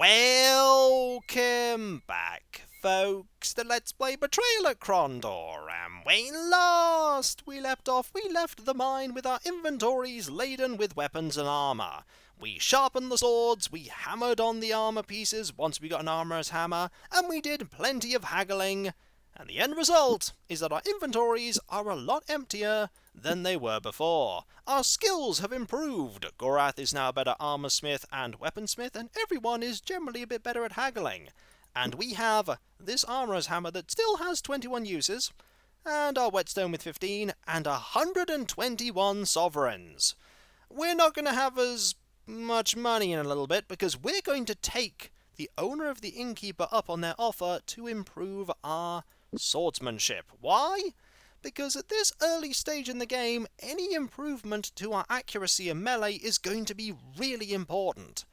Welcome back, folks, to Let's Play Betrayal at Krondor, and when last we left the mine with our inventories laden with weapons and armour. We sharpened the swords, we hammered on the armour pieces once we got an armourer's hammer, and we did plenty of haggling. And the end result is that our inventories are a lot emptier than they were before. Our skills have improved. Gorath is now a better armorsmith and weaponsmith, and everyone is generally a bit better at haggling. And we have this armourer's hammer that still has 21 uses, and our whetstone with 15, and 121 sovereigns. We're not going to have as much money in a little bit, because we're going to take the owner of the innkeeper up on their offer to improve our swordsmanship. Why? Because at this early stage in the game, any improvement to our accuracy in melee is going to be really important.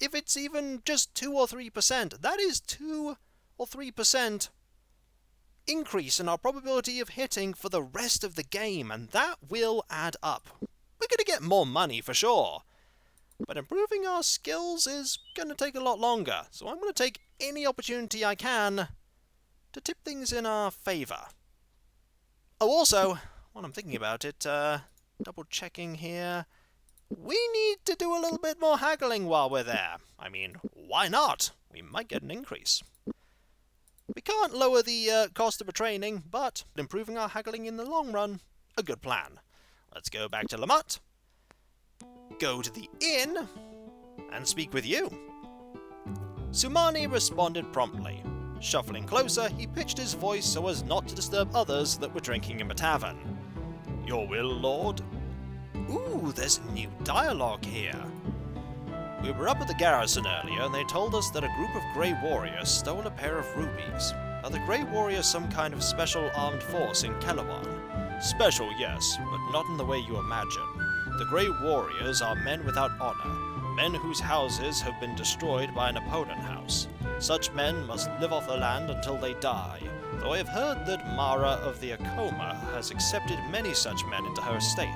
If it's even just 2 or 3%, that is 2 or 3% increase in our probability of hitting for the rest of the game, and that will add up. We're going to get more money for sure, but improving our skills is going to take a lot longer, so I'm going to take any opportunity I can to tip things in our favour. Oh, also, while I'm thinking about it, double checking here, we need to do a little bit more haggling while we're there. I mean, why not? We might get an increase. We can't lower the cost of a training, but improving our haggling in the long run, a good plan. Let's go back to Lamut, go to the inn, and speak with you. Sumani responded promptly. Shuffling closer, he pitched his voice so as not to disturb others that were drinking in the tavern. Your will, lord? Ooh, there's new dialogue here. We were up at the garrison earlier, and they told us that a group of Grey Warriors stole a pair of rubies. Are the Grey Warriors some kind of special armed force in Kelawan? Special, yes, but not in the way you imagine. The Grey Warriors are men without honor, men whose houses have been destroyed by an opponent house. Such men must live off the land until they die, though I have heard that Mara of the Akoma has accepted many such men into her estate.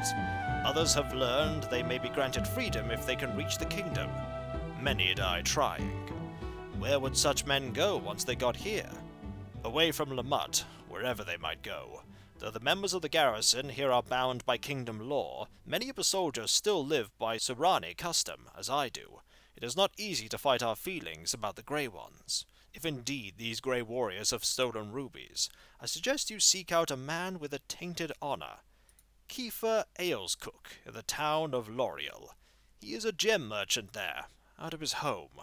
Others have learned they may be granted freedom if they can reach the kingdom. Many die trying. Where would such men go once they got here? Away from Lamut, wherever they might go. Though the members of the garrison here are bound by kingdom law, many of the soldiers still live by Surani custom, as I do. It is not easy to fight our feelings about the Grey Ones. If indeed these Grey Warriors have stolen rubies, I suggest you seek out a man with a tainted honor. Kiefer Alescook, in the town of L'Oreal. He is a gem merchant there, out of his home.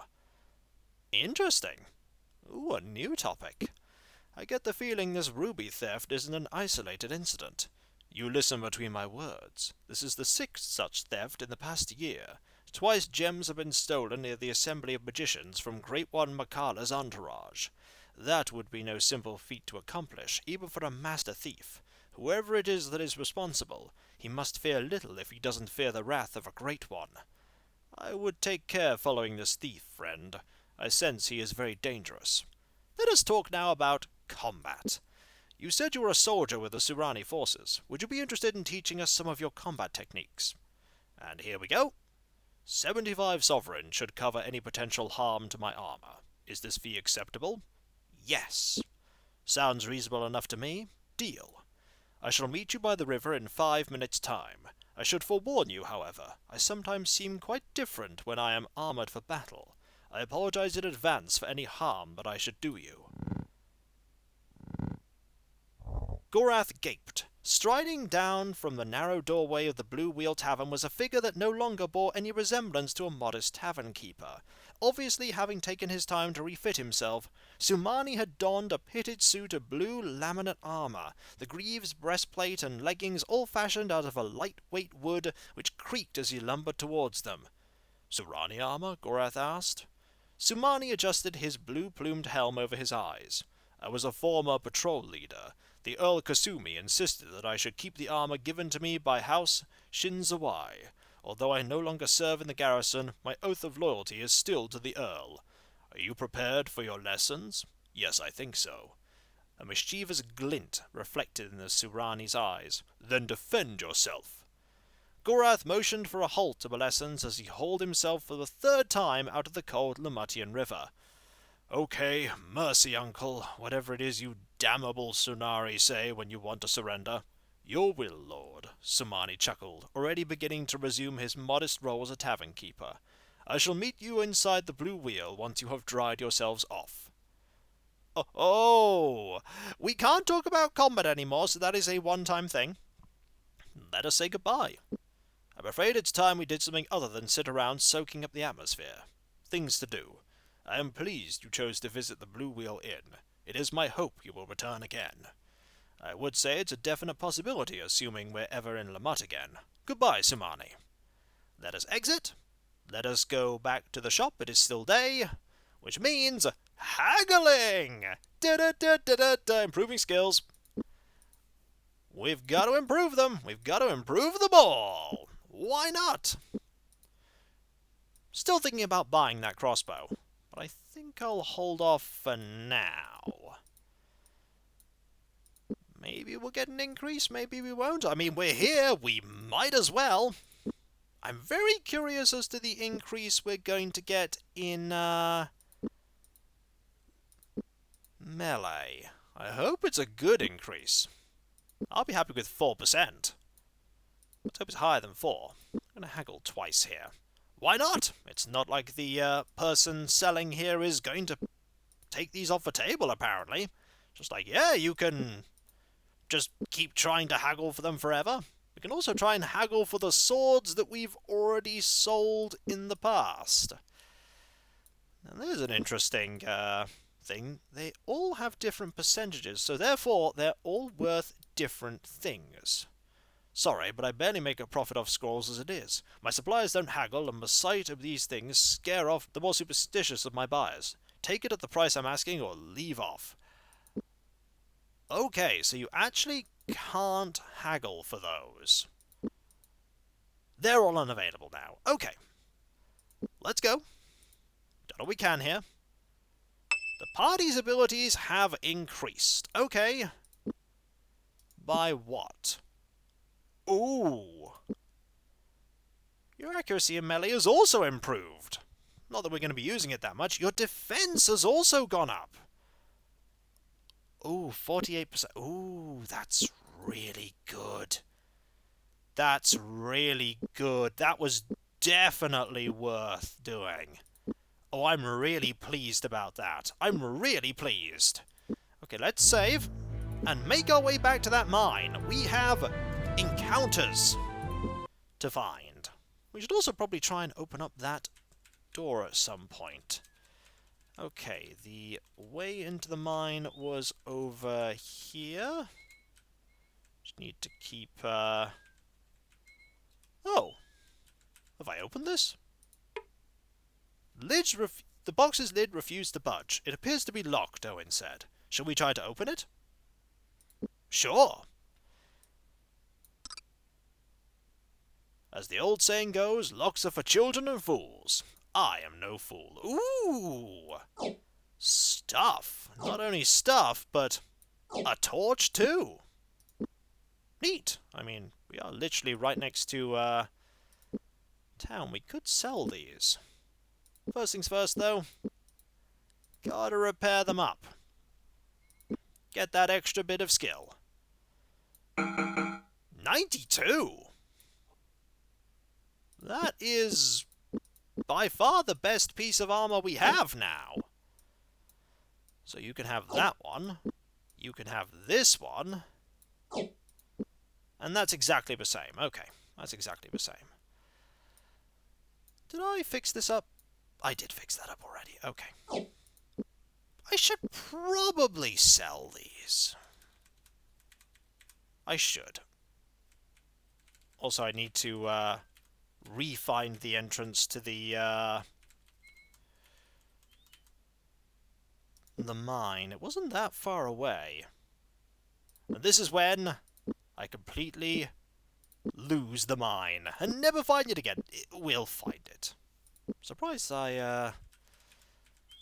Interesting. Ooh, a new topic. I get the feeling this ruby theft isn't an isolated incident. You listen between my words. This is the 6th such theft in the past year. Twice gems have been stolen near the Assembly of Magicians from Great One Makala's entourage. That would be no simple feat to accomplish, even for a master thief. Whoever it is that is responsible, he must fear little if he doesn't fear the wrath of a Great One. I would take care following this thief, friend. I sense he is very dangerous. Let us talk now about combat. You said you were a soldier with the Surani forces. Would you be interested in teaching us some of your combat techniques? And here we go. 75 sovereign should cover any potential harm to my armor. Is this fee acceptable? Yes. Sounds reasonable enough to me. Deal. I shall meet you by the river in 5 minutes' time. I should forewarn you, however, I sometimes seem quite different when I am armored for battle. I apologize in advance for any harm that I should do you. Gorath gaped. Striding down from the narrow doorway of the Blue Wheel Tavern was a figure that no longer bore any resemblance to a modest tavern keeper. Obviously having taken his time to refit himself, Sumani had donned a pitted suit of blue laminate armour, the greaves, breastplate, and leggings all fashioned out of a lightweight wood which creaked as he lumbered towards them. Surani armour? Gorath asked. Sumani adjusted his blue-plumed helm over his eyes. I was a former patrol leader. The Earl Kasumi insisted that I should keep the armour given to me by House Shinzawai. Although I no longer serve in the garrison, my oath of loyalty is still to the Earl. Are you prepared for your lessons? Yes, I think so. A mischievous glint reflected in the Surani's eyes. Then defend yourself. Gorath motioned for a halt to Bolessens as he hauled himself for the third time out of the cold Lamutian river. "Okay, mercy, uncle, whatever it is you damnable Sunari say when you want to surrender." "Your will, lord," Sumani chuckled, already beginning to resume his modest role as a tavern keeper. "I shall meet you inside the blue wheel once you have dried yourselves off." Oh, we can't talk about combat anymore, so that is a one-time thing. Let us say goodbye. I'm afraid it's time we did something other than sit around soaking up the atmosphere. Things to do. I am pleased you chose to visit the Blue Wheel Inn. It is my hope you will return again. I would say it's a definite possibility, assuming we're ever in Lamut again. Goodbye, Sumani. Let us exit. Let us go back to the shop. It is still day, which means haggling! Da-da-da-da-da-da. Improving skills. We've got to improve them. We've got to improve them all. Why not? Still thinking about buying that crossbow, but I think I'll hold off for now. Maybe we'll get an increase, maybe we won't. I mean, we're here, we might as well. I'm very curious as to the increase we're going to get in melee. I hope it's a good increase. I'll be happy with 4%. Let's hope it's higher than 4. I'm going to haggle twice here. Why not? It's not like the person selling here is going to take these off the table, apparently. Just like, yeah, you can just keep trying to haggle for them forever. We can also try and haggle for the swords that we've already sold in the past. Now, there's an interesting thing. They all have different percentages, so therefore they're all worth different things. Sorry, but I barely make a profit off scrolls as it is. My suppliers don't haggle, and the sight of these things scare off the more superstitious of my buyers. Take it at the price I'm asking, or leave off. Okay, so you actually can't haggle for those. They're all unavailable now. Okay. Let's go. Done all we can here. The party's abilities have increased. Okay. By what? Ooh. Your accuracy in melee is also improved. Not that we're going to be using it that much. Your defense has also gone up. Ooh, 48%. Ooh, that's really good. That's really good. That was definitely worth doing. Oh, I'm really pleased about that. I'm really pleased. Okay, let's save and make our way back to that mine. We have encounters to find. We should also probably try and open up that door at some point. Okay, the way into the mine was over here. Just need to keep, Oh! Have I opened this? The box's lid refused to budge. It appears to be locked, Owyn said. Shall we try to open it? Sure. As the old saying goes, locks are for children and fools. I am no fool. Ooh! Stuff. Not only stuff, but a torch too. Neat. I mean, we are literally right next to, town. We could sell these. First things first, though. Gotta repair them up. Get that extra bit of skill. 92! That is by far the best piece of armor we have now. So you can have that one. You can have this one. And that's exactly the same. Okay, that's exactly the same. Did I fix this up? I did fix that up already. Okay. I should probably sell these. I should. Also, I need to re-find the entrance to the mine. It wasn't that far away. And this is when I completely lose the mine and never find it again. We'll find it. Surprised I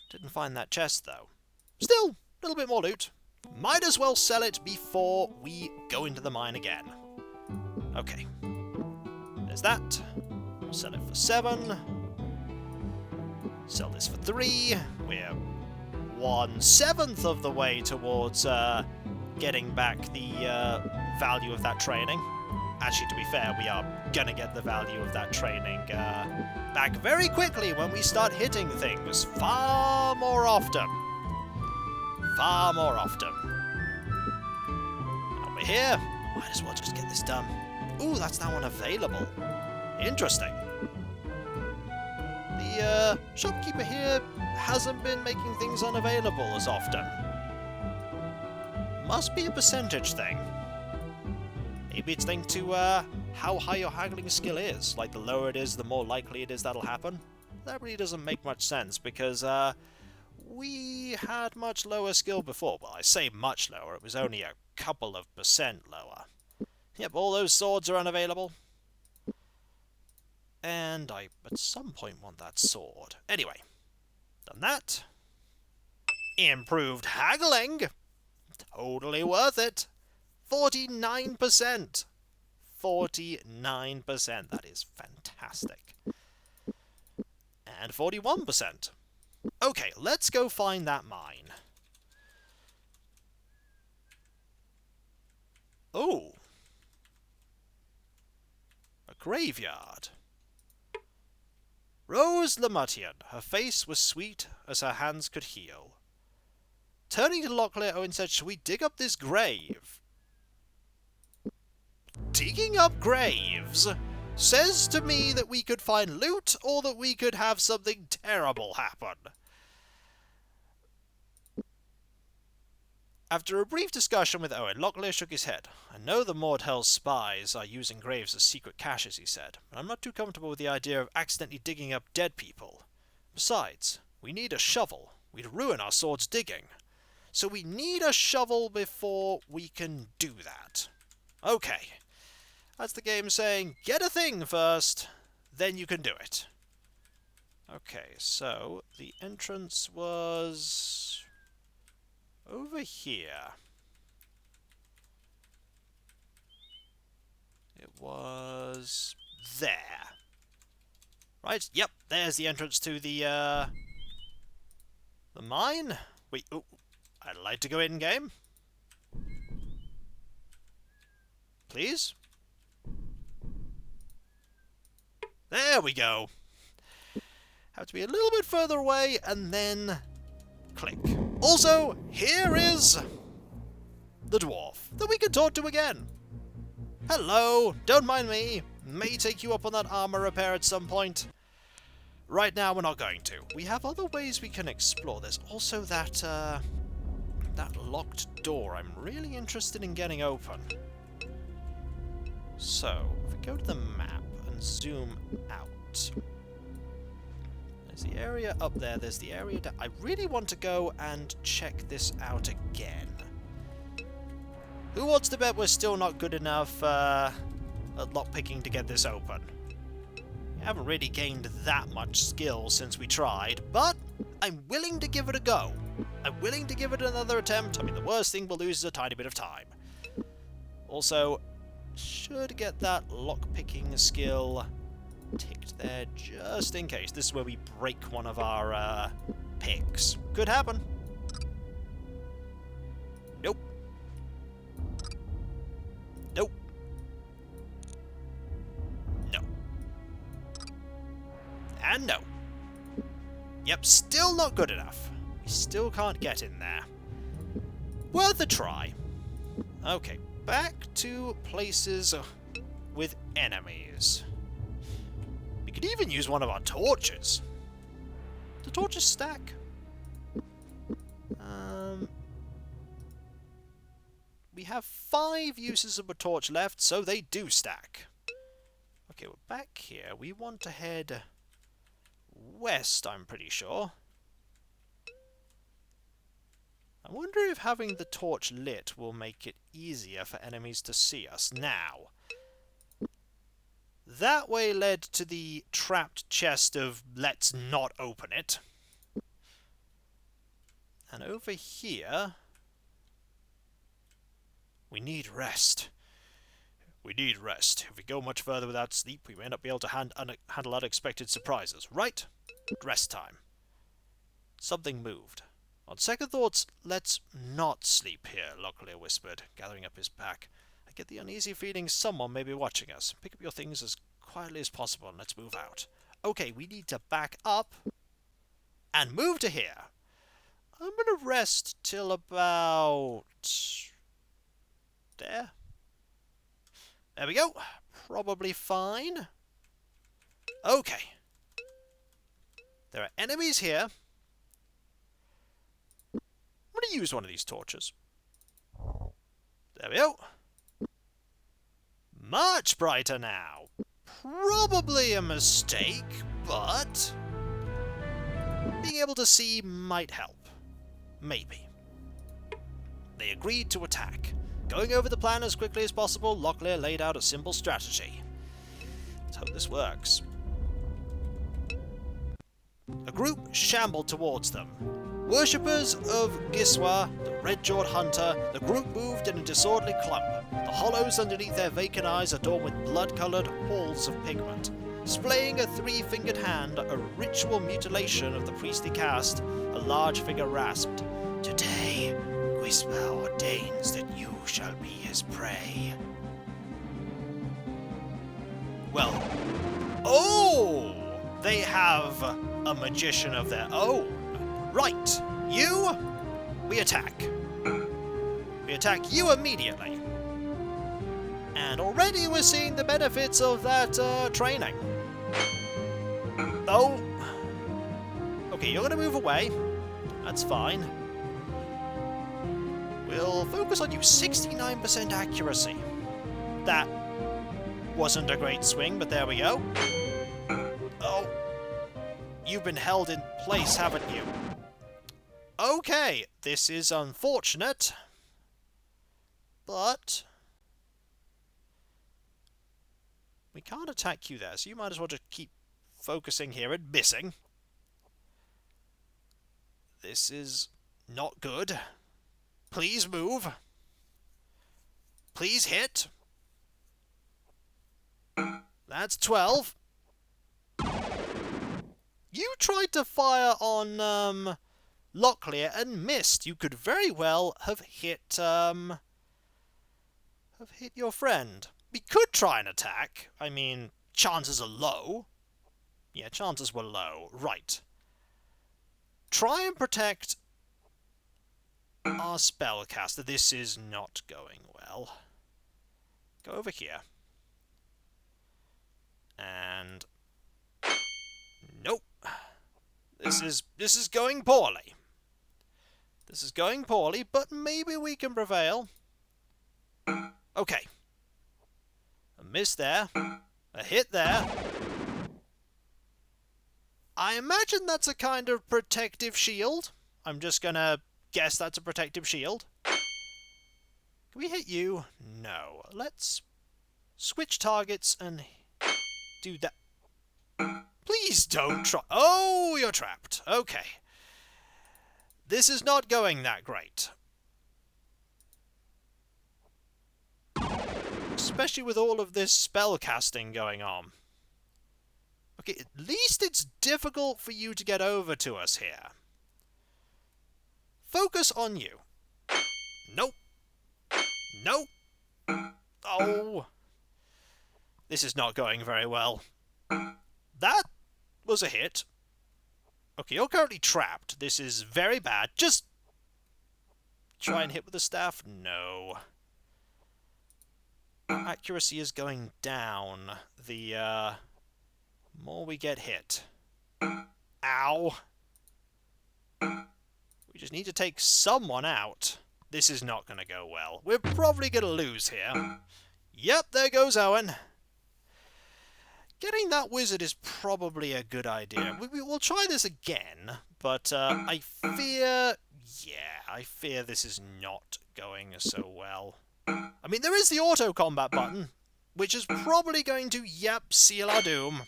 didn't find that chest, though. Still, a little bit more loot. Might as well sell it before we go into the mine again. Okay. There's that. Sell it for 7. Sell this for 3. We're 1/7 of the way towards getting back the value of that training. Actually, to be fair, we are gonna get the value of that training back very quickly when we start hitting things far more often. Far more often. Over here. Might as well just get this done. Ooh, that's now unavailable. Interesting. The shopkeeper here hasn't been making things unavailable as often. Must be a percentage thing. Maybe it's linked to how high your haggling skill is. Like, the lower it is, the more likely it is that'll happen. That really doesn't make much sense, because we had much lower skill before. Well, I say much lower, it was only a couple of % lower. Yep, all those swords are unavailable. And I, at some point, want that sword. Anyway, done that. Improved haggling! Totally worth it! 49%! 49%, that is fantastic. And 41%. Okay, let's go find that mine. Oh! A graveyard. Rose Lamutian. Her face was sweet as her hands could heal. Turning to locklear, Owyn said, "Shall we dig up this grave?" Digging up graves says to me that we could find loot or that we could have something terrible happen. After a brief discussion with Owyn, locklear shook his head. "I know the Mordhell's spies are using graves as secret caches," he said, "but I'm not too comfortable with the idea of accidentally digging up dead people. Besides, we need a shovel. We'd ruin our swords digging. So we need a shovel before we can do that. Okay. That's the game saying, get a thing first, then you can do it." Okay, so the entrance was over here. It was there. Right, yep, there's the entrance to the mine. Wait, oh, I'd like to go in-game. Please? There we go. Have to be a little bit further away, and then click. Also, here is the dwarf that we can talk to again. Hello, don't mind me. May take you up on that armor repair at some point. Right now, we're not going to. We have other ways we can explore. There's also that locked door I'm really interested in getting open. So, if we go to the map and zoom out, there's the area up there, there's the area down. I really want to go and check this out again. Who wants to bet we're still not good enough at lockpicking to get this open? We haven't really gained that much skill since we tried, but I'm willing to give it a go. I'm willing to give it another attempt. I mean, the worst thing we'll lose is a tiny bit of time. Also, should get that lockpicking skill ticked there just in case. This is where we break one of our picks. Could happen. Nope. Nope. No. And no. Yep, still not good enough. We still can't get in there. Worth a try. Okay, back to places with enemies. We could even use one of our torches. Do torches stack? We have 5 uses of a torch left, so they do stack. Okay, we're back here. We want to head west, I'm pretty sure. I wonder if having the torch lit will make it easier for enemies to see us now. That way led to the trapped chest of let's not open it. And over here, we need rest. We need rest. If we go much further without sleep, we may not be able to handle unexpected surprises. Right? Rest time. Something moved. On second thoughts, let's not sleep here, locklear whispered, gathering up his pack. I get the uneasy feeling someone may be watching us. Pick up your things as quietly as possible and let's move out. Okay, we need to back up and move to here. I'm going to rest till about... there. There we go. Probably fine. Okay. There are enemies here. I'm going to use one of these torches. There we go. Much brighter now. Probably a mistake, but being able to see might help. Maybe. They agreed to attack. Going over the plan as quickly as possible, Locklear laid out a simple strategy. Let's hope this works. A group shambled towards them. Worshippers of Giswa, the red-jawed hunter, the group moved in a disorderly clump, the hollows underneath their vacant eyes adorned with blood-coloured halls of pigment. Displaying a three-fingered hand, a ritual mutilation of the priestly caste, a large figure rasped, "Today, Giswa ordains that you shall be his prey." Well, oh! They have a magician of their own. Right, you, we attack. We attack you immediately. And already we're seeing the benefits of that training. Oh. Okay, you're going to move away. That's fine. We'll focus on you. 69% accuracy. That wasn't a great swing, but there we go. Oh. You've been held in place, haven't you? Okay, this is unfortunate. But we can't attack you there, so you might as well just keep focusing here and missing. This is not good. Please move. Please hit. That's 12. You tried to fire on Locklear and missed. You could very well have hit your friend. We could try an attack. I mean, chances are low. Yeah, chances were low. Right. Try and protect our spellcaster. This is not going well. Go over here. And nope. This is going poorly. This is going poorly, but maybe we can prevail. Okay. A miss there. A hit there. I imagine that's a kind of protective shield. I'm just gonna guess that's a protective shield. Can we hit you? No. Let's switch targets and do that. Please don't try. Oh, you're trapped. Okay. This is not going that great. Especially with all of this spell casting going on. Okay, at least it's difficult for you to get over to us here. Focus on you. Nope. Nope. Oh. This is not going very well. That was a hit. Okay, you're currently trapped. This is very bad. Just try and hit with the staff. No. Accuracy is going down. The more we get hit. Ow. We just need to take someone out. This is not going to go well. We're probably going to lose here. Yep, there goes Owyn. Getting that wizard is probably a good idea. We'll try this again, but I fear... yeah, I fear this is not going so well. I mean, there is the auto-combat button, which is probably going to, yep, seal our doom.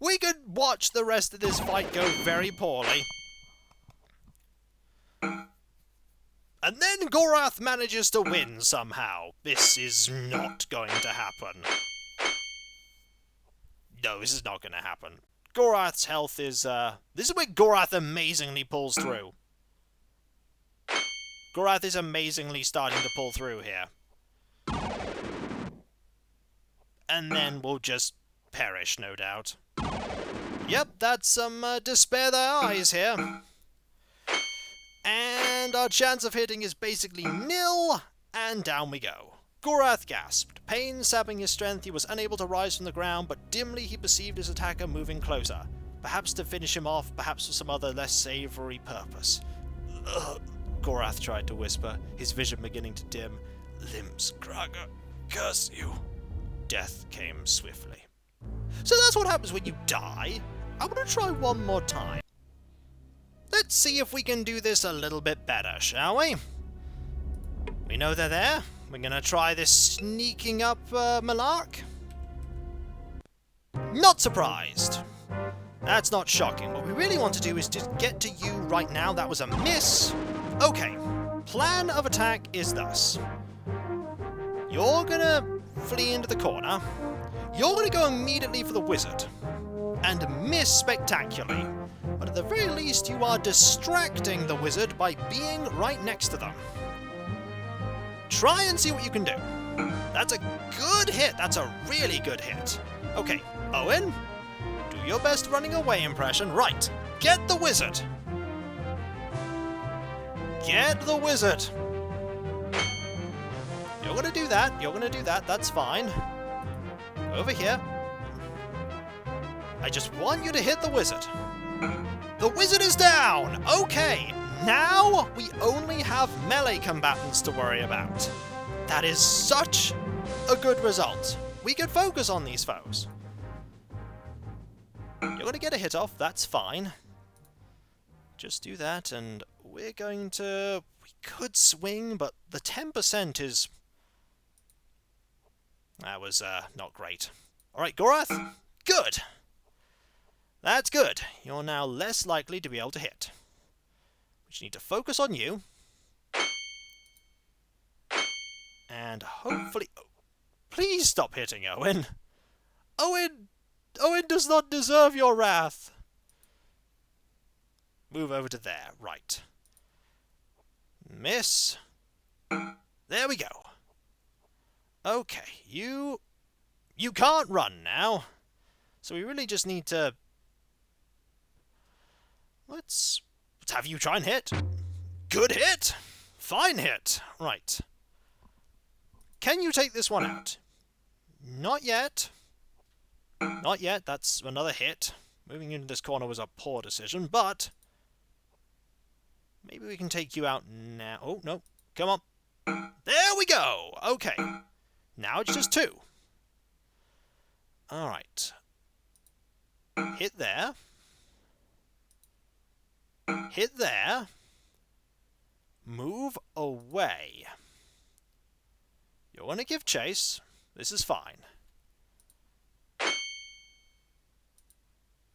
We could watch the rest of this fight go very poorly. And then Gorath manages to win somehow. This is not going to happen. No, this is not going to happen. Gorath's health is, this is where Gorath amazingly pulls through. Gorath is amazingly starting to pull through here. And then we'll just perish, no doubt. Yep, that's some despair their eyes here. And our chance of hitting is basically nil, and down we go. Gorath gasped. Pain sapping his strength, he was unable to rise from the ground, but dimly he perceived his attacker moving closer. Perhaps to finish him off, perhaps for some other less savoury purpose. Ugh, Gorath tried to whisper, his vision beginning to dim. Limbs, Kraga, curse you. Death came swiftly. So that's what happens when you die. I'm going to try one more time. Let's see if we can do this a little bit better, shall we? We know they're there. We're going to try this sneaking up malark. Not surprised. That's not shocking. What we really want to do is just get to you right now. That was a miss. Okay. Plan of attack is thus. You're going to flee into the corner. You're going to go immediately for the wizard. And miss spectacularly. But at the very least, you are distracting the wizard by being right next to them. Try and see what you can do. That's a good hit. That's a really good hit. Okay, Owyn, do your best running away impression. Right, get the wizard. Get the wizard. You're going to do that. You're going to do that. That's fine. Over here. I just want you to hit the wizard. The wizard is down! Okay, now we only have melee combatants to worry about. That is such a good result. We can focus on these foes. You're going to get a hit off, that's fine. Just do that, and we're going to... We could swing, but the 10% is... That was not great. Alright, Gorath, good! That's good. You're now less likely to be able to hit. We just need to focus on you. And hopefully... Oh, please stop hitting, Owyn. Owyn does not deserve your wrath. Move over to there. Right. Miss. There we go. Okay, you can't run now. So we really just need to... Let's have you try and hit. Good hit! Fine hit! Right. Can you take this one out? Not yet. Not yet, that's another hit. Moving into this corner was a poor decision, but... Maybe we can take you out now. Oh, no. Come on. There we go! Okay. Now it's just two. Alright. Hit there. Hit there. Move away. You're going to give chase. This is fine.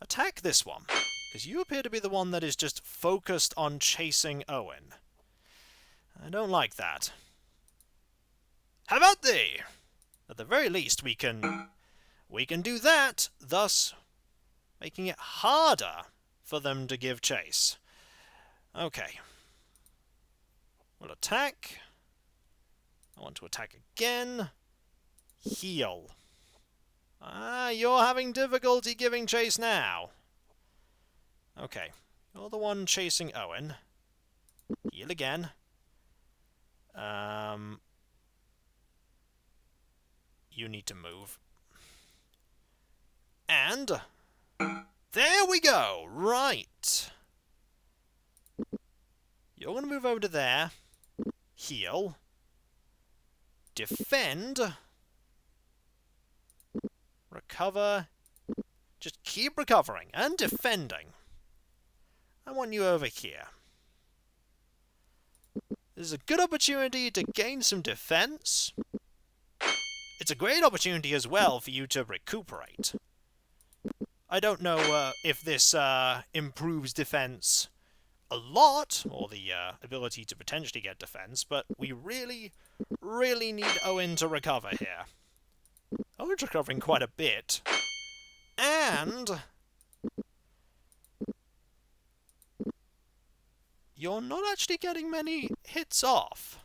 Attack this one, because you appear to be the one that is just focused on chasing Owyn. I don't like that. How about thee? At the very least, we can do that, thus making it harder for them to give chase. Okay. We'll attack. I want to attack again. Heal. Ah, you're having difficulty giving chase now. Okay. You're the one chasing Owyn. Heal again. You need to move. And... there we go! Right. You're going to move over to there. Heal. Defend. Recover. Just keep recovering and defending. I want you over here. This is a good opportunity to gain some defense. It's a great opportunity as well for you to recuperate. I don't know if this improves defense a lot, or the ability to potentially get defense, but we really, really need Owyn to recover here. Owyn's recovering quite a bit. And you're not actually getting many hits off.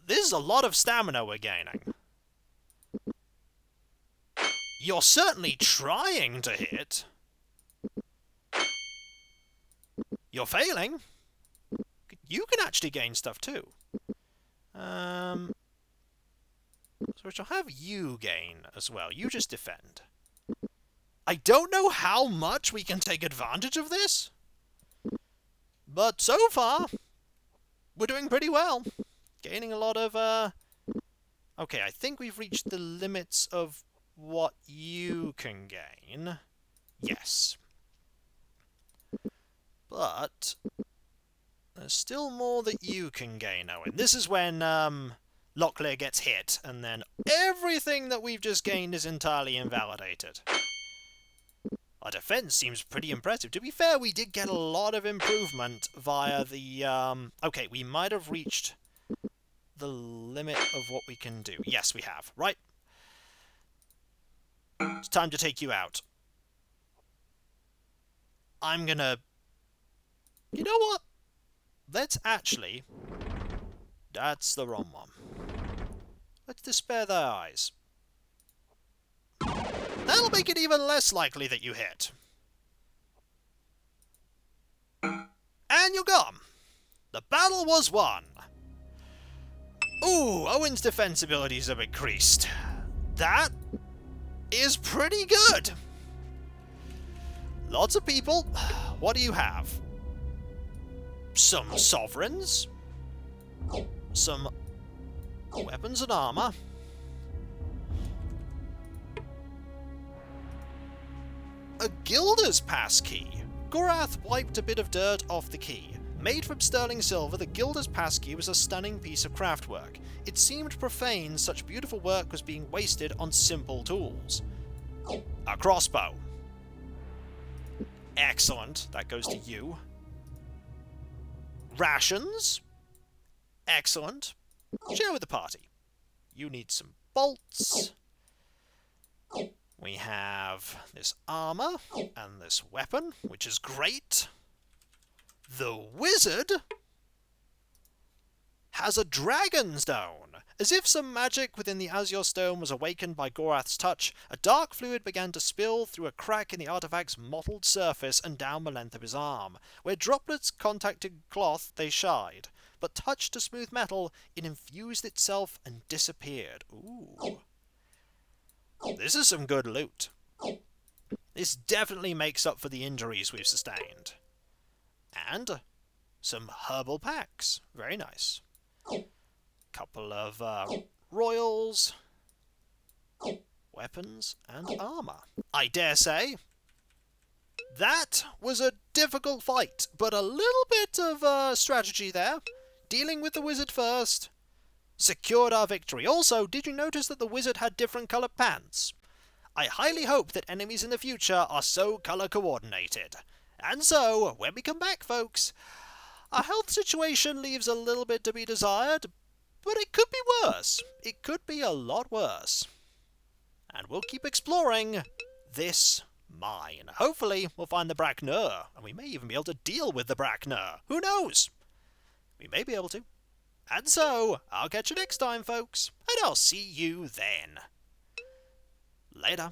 This is a lot of stamina we're gaining. You're certainly trying to hit. You're failing. You can actually gain stuff too. So we shall have you gain as well. You just defend. I don't know how much we can take advantage of this, but so far, we're doing pretty well. Gaining a lot of, okay, I think we've reached the limits of what you can gain. Yes. But there's still more that you can gain, Owyn. This is when, locklear gets hit, and then everything that we've just gained is entirely invalidated. Our defense seems pretty impressive. To be fair, we did get a lot of improvement via the, okay, we might have reached the limit of what we can do. Yes, we have. Right. It's time to take you out. I'm gonna... You know what? Let's actually... That's the wrong one. Let's despair their eyes. That'll make it even less likely that you hit. And you're gone. The battle was won. Ooh, Owyn's defense abilities have increased. That is pretty good. Lots of people. What do you have? Some sovereigns. Some weapons and armor. A Gilder's passkey. Gorath wiped a bit of dirt off the key. Made from sterling silver, the Gilder's passkey was a stunning piece of craftwork. It seemed profane such beautiful work was being wasted on simple tools. A crossbow. Excellent. That goes to you. Rations. Excellent. Share with the party. You need some bolts. We have this armor and this weapon, which is great. The wizard has a dragon stone. As if some magic within the azure stone was awakened by Gorath's touch, a dark fluid began to spill through a crack in the artifact's mottled surface and down the length of his arm. Where droplets contacted cloth, they shied, but touched to smooth metal, it infused itself and disappeared. Ooh. This is some good loot. This definitely makes up for the injuries we've sustained. And some herbal packs. Very nice. Couple of royals, weapons, and armor. I dare say that was a difficult fight, but a little bit of strategy there. Dealing with the wizard first secured our victory. Also, did you notice that the wizard had different coloured pants? I highly hope that enemies in the future are so colour coordinated. And so, when we come back, folks, our health situation leaves a little bit to be desired, but it could be worse. It could be a lot worse. And we'll keep exploring this mine. Hopefully, we'll find the Brak Nurr, and we may even be able to deal with the Brak Nurr. Who knows? We may be able to. And so, I'll catch you next time, folks, and I'll see you then. Later.